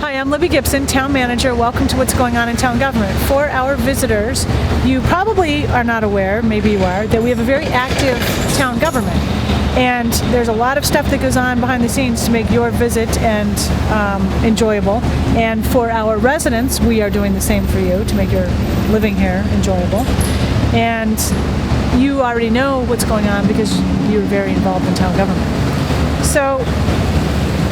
Hi, I'm Libby Gibson, Town Manager. Welcome to What's Going On in Town Government. For our visitors, you probably are not aware, maybe you are, that we have a very active town government. And there's a lot of stuff that goes on behind the scenes to make your visit and enjoyable. And for our residents, we are doing the same for you to make your living here enjoyable. And you already know what's going on because you're very involved in town government. So,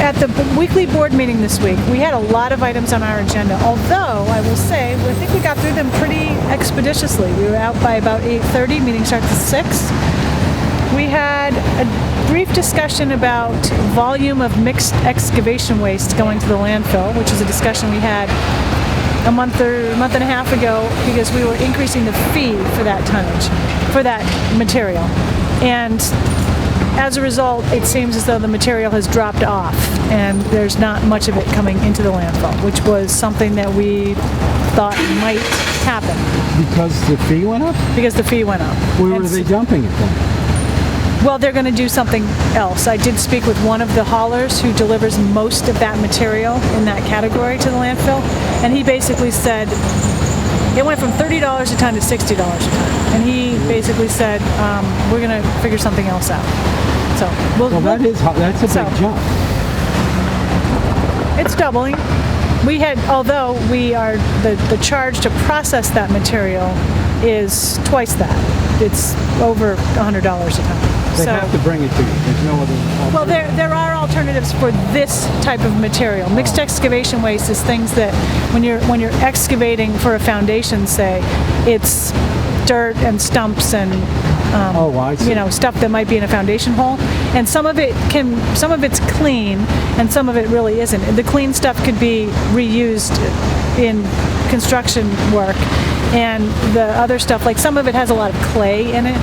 at the weekly board meeting this week, we had a lot of items on our agenda, although I will say, I think we got through them pretty expeditiously. We were out by about 8:30, meeting starts at 6. We had a brief discussion about volume of mixed excavation waste going to the landfill, which is a discussion we had a month and a half ago because we were increasing the fee for that tonnage, for that material. And as a result, it seems as though the material has dropped off and there's not much of it coming into the landfill, which was something that we thought might happen. Because the fee went up? Because the fee went up. Where were they dumping it then? Well, they're going to do something else. I did speak with one of the haulers who delivers most of that material in that category to the landfill, and he basically said it went from $30 a ton to $60 a ton. And he basically said, we're going to figure something else out. So that's a big jump. It's doubling. Although we are, the charge to process that material is twice that. It's over $100 a ton. They have to bring it to you. There's no other alternative. Well, there are alternatives for this type of material. Mixed excavation waste is things that when you're excavating for a foundation, say, it's dirt and stumps and stuff that might be in a foundation hole. And some of it's clean and some of it really isn't. The clean stuff could be reused in construction work, and the other stuff, like some of it has a lot of clay in it,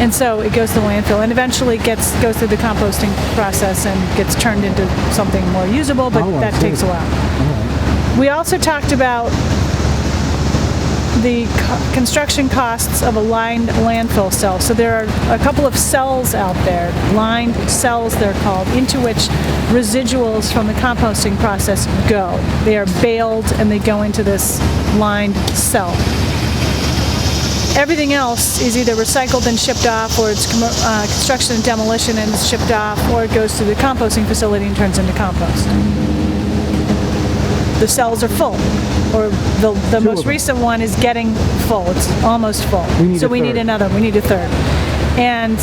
and so it goes to the landfill and eventually goes through the composting process and gets turned into something more usable, but that takes a while. Right. We also talked about the construction costs of a lined landfill cell. So there are a couple of cells out there, lined cells they're called, into which residuals from the composting process go. They are baled and they go into this lined cell. Everything else is either recycled and shipped off, or it's construction and demolition and it's shipped off, or it goes to the composting facility and turns into compost. The cells are full, or the most recent one is getting full. It's almost full. We need another. We need a third. And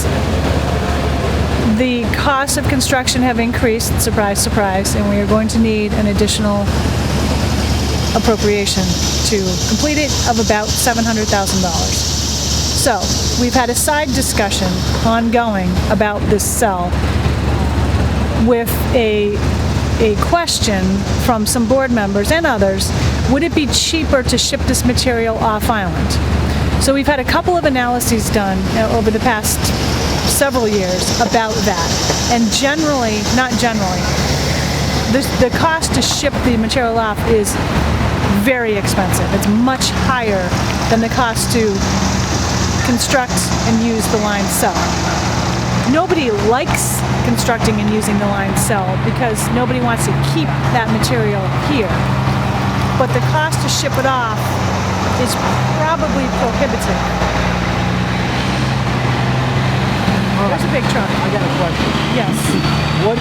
the costs of construction have increased, surprise, surprise, and we are going to need an additional appropriation to complete it of about $700,000. So we've had a side discussion ongoing about this cell with a question from some board members and others: would it be cheaper to ship this material off island? So we've had a couple of analyses done over the past several years about that, and the cost to ship the material off is very expensive. It's much higher than the cost to construct and use the lined cell. Nobody likes constructing and using the lined cell because nobody wants to keep that material here. But the cost to ship it off is probably prohibitive. There's a big truck. I got a question. Yes. What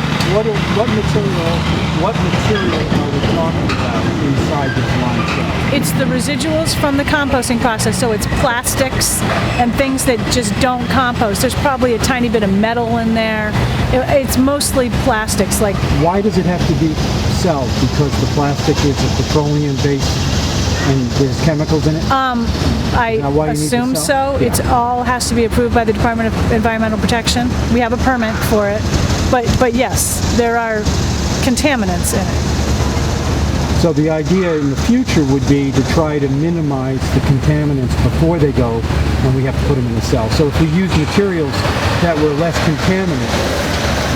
material are we talking about inside this line cell? It's the residuals from the composting process, so it's plastics and things that just don't compost. There's probably a tiny bit of metal in there. It's mostly plastics. Like, why does it have to be celled? Because the plastic is a petroleum-based and there's chemicals in it? I assume so. Yeah. It all has to be approved by the Department of Environmental Protection. We have a permit for it. But yes, there are contaminants in it. So the idea in the future would be to try to minimize the contaminants before they go when we have to put them in the cell. So if we use materials that were less contaminant,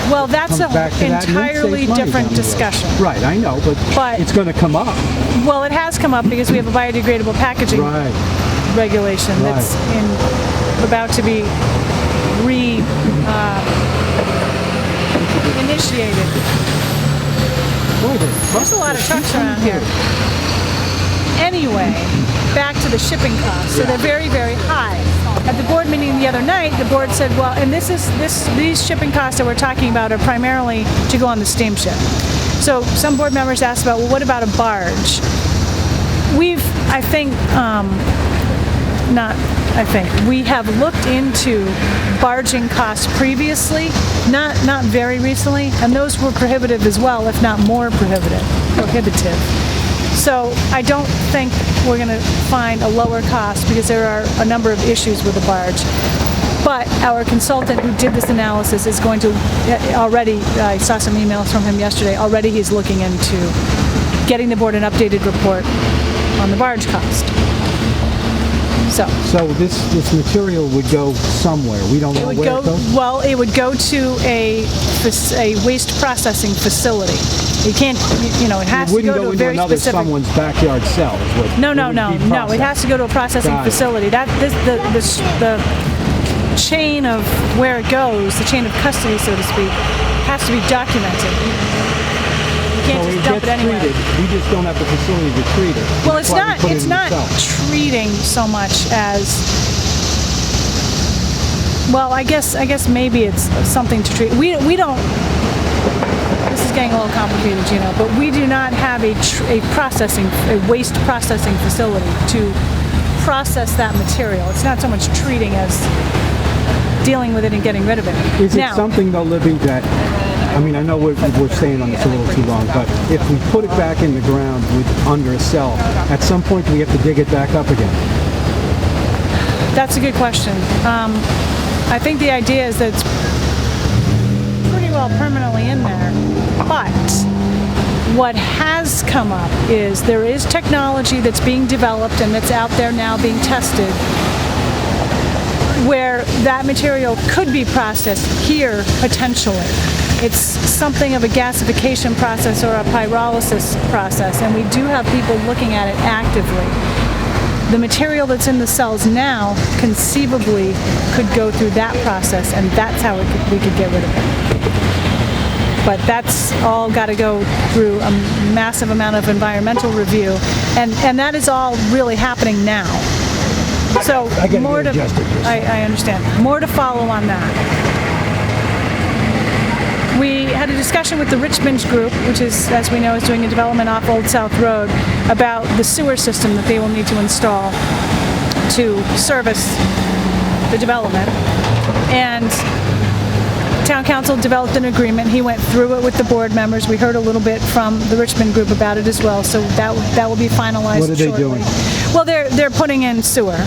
well, that's an entirely different discussion. Right, I know, but it's going to come up. Well, it has come up because we have a biodegradable packaging regulation that's about to be initiated. Boy, There's a lot of trucks around here. Anyway, back to the shipping costs. So they're very, very high. At the board meeting the other night, the board said, well, and these shipping costs that we're talking about are primarily to go on the steamship. So some board members asked about, well, what about a barge? We have looked into barging costs previously, not very recently, and those were prohibitive as well, if not more prohibitive. So I don't think we're going to find a lower cost because there are a number of issues with the barge. But our consultant who did this analysis is going to already, I saw some emails from him yesterday, already he's looking into getting the board an updated report on the barge cost. So this material would go somewhere. We don't know where it goes? Well, it would go to a waste processing facility. You can't, it has to go to a very specific... It wouldn't go into someone's backyard cell. No. It has to go to a processing facility. The chain of where it goes, the chain of custody, so to speak, has to be documented. You can't just dump it anywhere. We just don't have the facility to treat it. Well, it's not treating so much as... Well, I guess maybe it's something to treat. We don't... This is getting a little complicated, but we do not have a waste processing facility to process that material. It's not so much treating as dealing with it and getting rid of it. Is it something, though, Libby, that... I know we're staying on this a little too long, but if we put it back in the ground under a cell, at some point do we have to dig it back up again? That's a good question. I think the idea is that it's pretty well permanently in there. But what has come up is there is technology that's being developed and that's out there now being tested where that material could be processed here potentially. It's something of a gasification process or a pyrolysis process, and we do have people looking at it actively. The material that's in the cells now conceivably could go through that process, and that's how we could get rid of it. But that's all got to go through a massive amount of environmental review, and that is all really happening now. So more to, I understand. More to follow on that. We had a discussion with the Richmond group, which is, as we know, is doing a development off Old South Road, about the sewer system that they will need to install to service the development. And Town Council developed an agreement. He went through it with the board members. We heard a little bit from the Richmond group about it as well, so that will be finalized shortly. What are they doing? Well, they're putting in sewer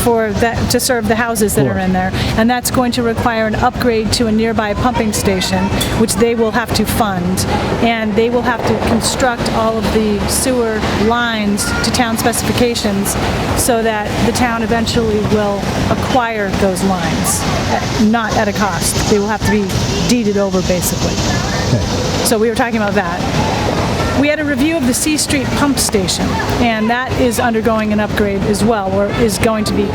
for that to serve the houses that are in there, and that's going to require an upgrade to a nearby pumping station, which they will have to fund, and they will have to construct all of the sewer lines to town specifications so that the town eventually will acquire those lines, not at a cost. They will have to be deeded over, basically. Okay. So we were talking about that. We had a review of the C Street pump station, and that is undergoing an upgrade as well, or is going to be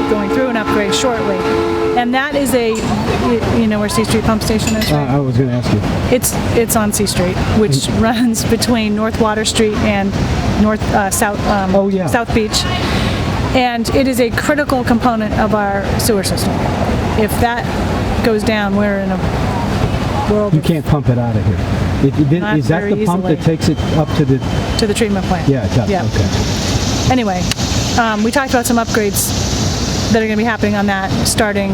going through an upgrade shortly. And that is you know where C Street pump station is, right? I was going to ask you. It's on C Street, which runs between North Water Street and South Beach. And it is a critical component of our sewer system. If that goes down, we're in a world. You can't pump it out of here. Is that the pump that takes it up to the treatment plant? Yeah, it does. Yeah. Okay. Anyway, we talked about some upgrades that are going to be happening on that starting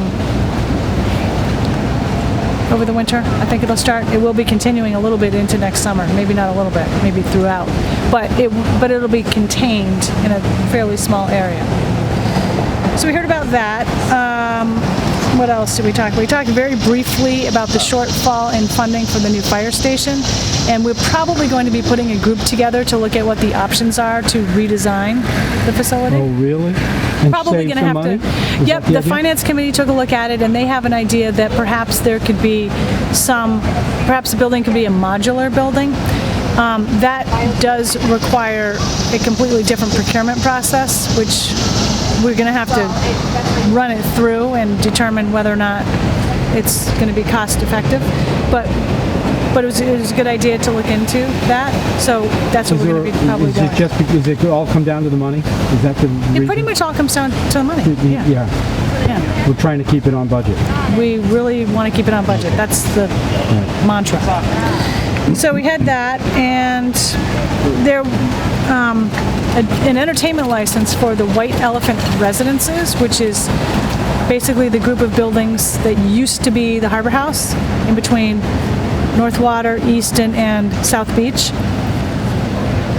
over the winter. I think it'll start. It will be continuing a little bit into next summer. Maybe not a little bit. Maybe throughout. But it'll be contained in a fairly small area. So we heard about that. What else did we talk about? We talked very briefly about the shortfall in funding for the new fire station, and we're probably going to be putting a group together to look at what the options are to redesign the facility. Oh, really? And probably going to have to. Yep, the finance committee took a look at it, and they have an idea that perhaps there could be perhaps the building could be a modular building. That does require a completely different procurement process, which we're going to have to run it through and determine whether or not it's going to be cost effective. But but it was a good idea to look into that. So that's what we're going to be probably doing. Does it all come down to the money? Is that the reason? It pretty much all comes down to the money. Yeah. Yeah. We're trying to keep it on budget. We really want to keep it on budget. That's the mantra. So we had that, and there an entertainment license for the White Elephant Residences, which is basically the group of buildings that used to be the Harbor House in between North Water, Easton, and South Beach.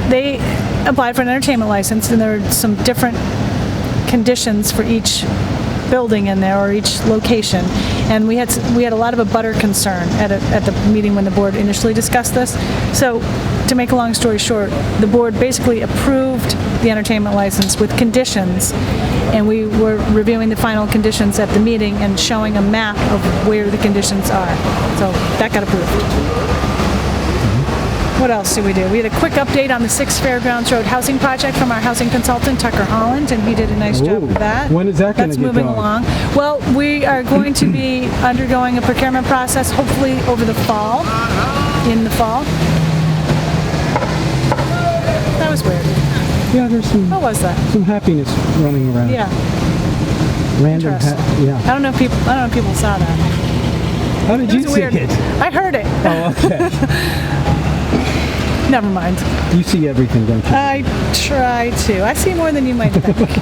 They applied for an entertainment license, and there are some different conditions for each building in there, or each location, and we had a lot of abutter concern at the meeting when the board initially discussed this. So, to make a long story short, the board basically approved the entertainment license with conditions, and we were reviewing the final conditions at the meeting and showing a map of where the conditions are. So that got approved. What else did we do? We had a quick update on the 6 Fairgrounds Road housing project from our housing consultant, Tucker Holland, and he did a nice job with that. When is that going to get That's moving going? along. Well, we are going to be undergoing a procurement process, hopefully over the fall, in the fall. That was weird. Yeah, there's What was that? some happiness running around. Yeah. Random. Interesting. Yeah. I don't know if people saw that. How did It you was see weird. it? I heard it. Oh, okay. Never mind. You see everything, don't you? I try to. I see more than you might think.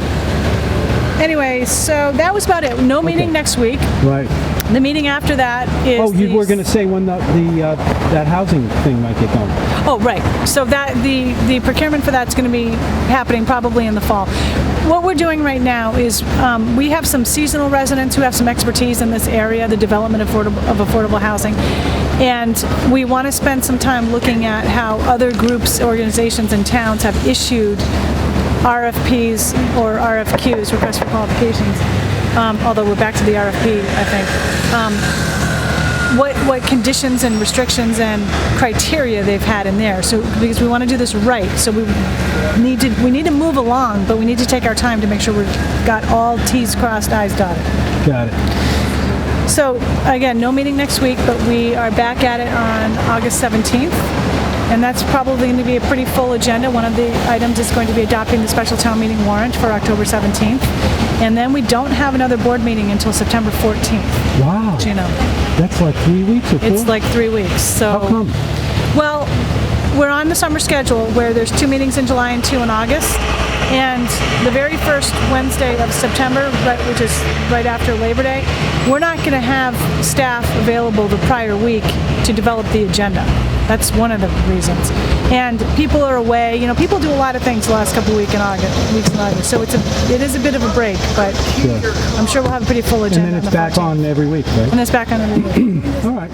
Anyway, so that was about it. No meeting next week. Right. The meeting after that is. Oh, you were going to say when that housing thing might get going. Oh, right. So that the procurement for that's going to be happening probably in the fall. What we're doing right now is we have some seasonal residents who have some expertise in this area, the development of affordable housing, and we want to spend some time looking at how other groups, organizations, and towns have issued RFPs or RFQs, requests for qualifications. Although we're back to the RFP, I think. What conditions and restrictions and criteria they've had in there. So because we want to do this right, so we need to move along, but we need to take our time to make sure we've got all T's crossed, I's dotted. Got it. So again, no meeting next week, but we are back at it on August 17th. And that's probably going to be a pretty full agenda. One of the items is going to be adopting the special town meeting warrant for October 17th. And then we don't have another board meeting until September 14th. Wow. You know. That's like 3 weeks or 4? It's like 3 weeks. So, how come? Well, we're on the summer schedule where there's 2 meetings in July and 2 in August. And the very first Wednesday of September, which is right after Labor Day, we're not going to have staff available the prior week to develop the agenda. That's one of the reasons. And people are away. You know, people do a lot of things the last couple of weeks in August. So it is a bit of a break, but Sure. I'm sure we'll have a pretty full agenda. And then it's back on every week, right? And it's back on every week. All right.